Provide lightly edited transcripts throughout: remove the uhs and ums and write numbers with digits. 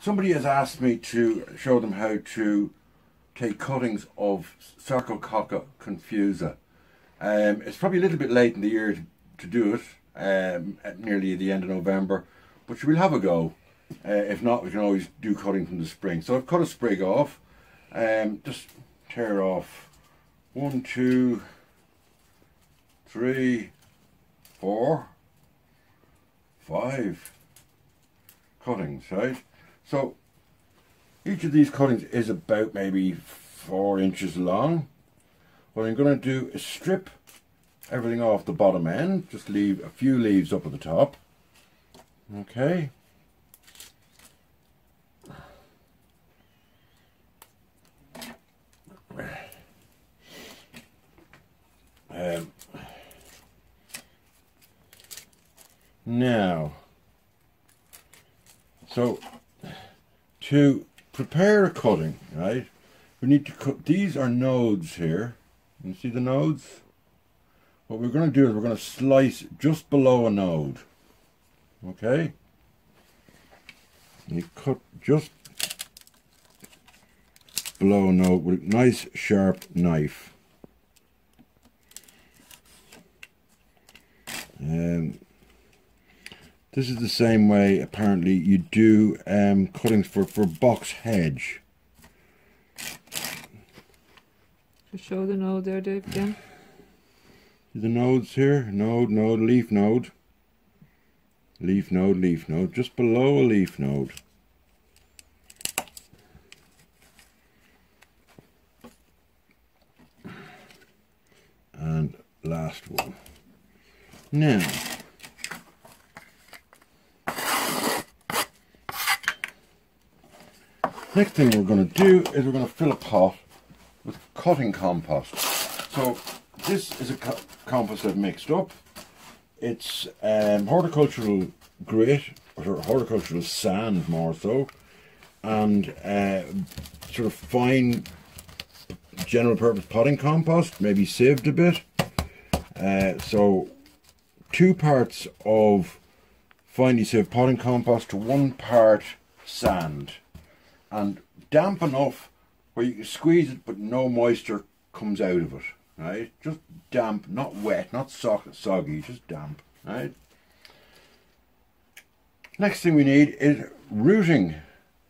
Somebody has asked me to show them how to take cuttings of Sarcococca confusa. It's probably a little bit late in the year to do it, at nearly the end of November, but we'll have a go. If not, we can always do cutting from the spring. So I've cut a sprig off, just tear off 1, 2, 3, 4, 5 cuttings, right? So each of these cuttings is about maybe 4 inches long. What I'm going to do is strip everything off the bottom end, just leave a few leaves up at the top. Okay. Now, so to prepare a cutting, right, we need to cut, these are nodes here. You see the nodes? What we're going to do is we're going to slice just below a node. Okay? You cut just below a node with a nice sharp knife. This is the same way apparently you do cuttings for box hedge. Just show the node there, Dave, again. See the nodes here? Node, node, leaf node. Leaf node, leaf node. Just below a leaf node. And last one. Now, next thing we're going to do is we're going to fill a pot with cutting compost. So this is a compost I've mixed up. It's horticultural grit, or horticultural sand more so, and sort of fine general purpose potting compost, maybe sieved a bit. So 2 parts of finely sieved potting compost to 1 part sand, and damp enough where you can squeeze it but no moisture comes out of it, right? Just damp, not wet, not soggy, just damp, right? Next thing we need is rooting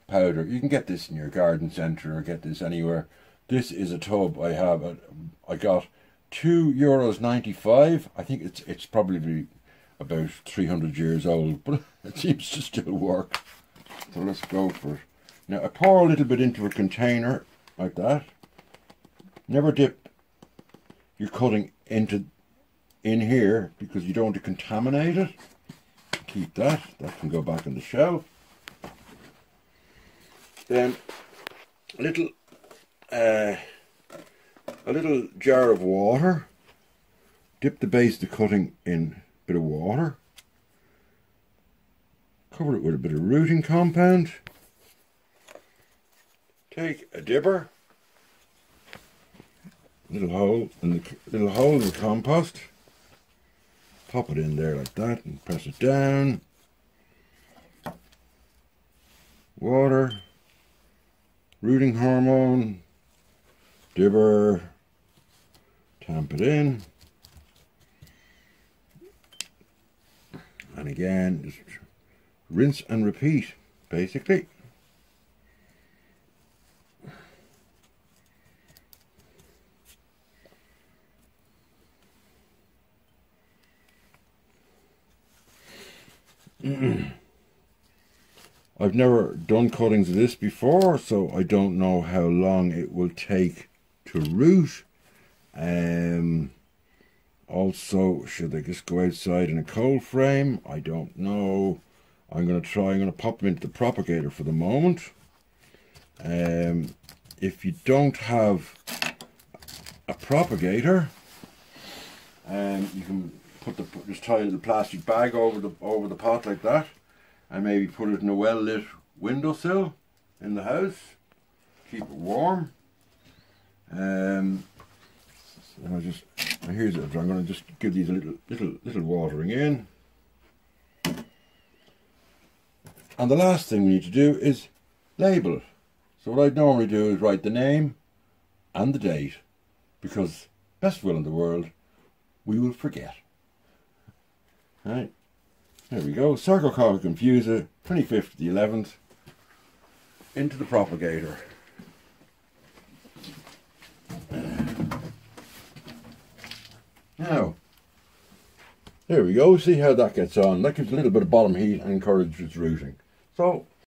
powder. You can get this in your garden centre or get this anywhere. This is a tub I have. I got €2.95. I think it's probably about 300 years old, but it seems to still work. So let's go for it. Now I pour a little bit into a container like that. Never dip your cutting in here because you don't want to contaminate it. Keep that. That can go back on the shelf. Then a little jar of water. Dip the base of the cutting in a bit of water. Cover it with a bit of rooting compound. Take a dipper, little hole in the compost, pop it in there like that and press it down. Water, rooting hormone, dipper, tamp it in, and again just rinse and repeat basically. I've never done cuttings of this before, so I don't know how long it will take to root. Also, should I just go outside in a cold frame? I don't know. I'm going to pop them into the propagator for the moment. If you don't have a propagator, you can just tie the plastic bag over the pot like that, and maybe put it in a well lit windowsill in the house. Keep it warm. And I'm going to just give these a little watering in. And the last thing we need to do is label it. So what I'd normally do is write the name and the date, because best will in the world, we will forget. Right, there we go. Sarcococca confusa, 25th of the 11th, into the propagator. Now, there we go. See how that gets on. That gives a little bit of bottom heat and encourages rooting. So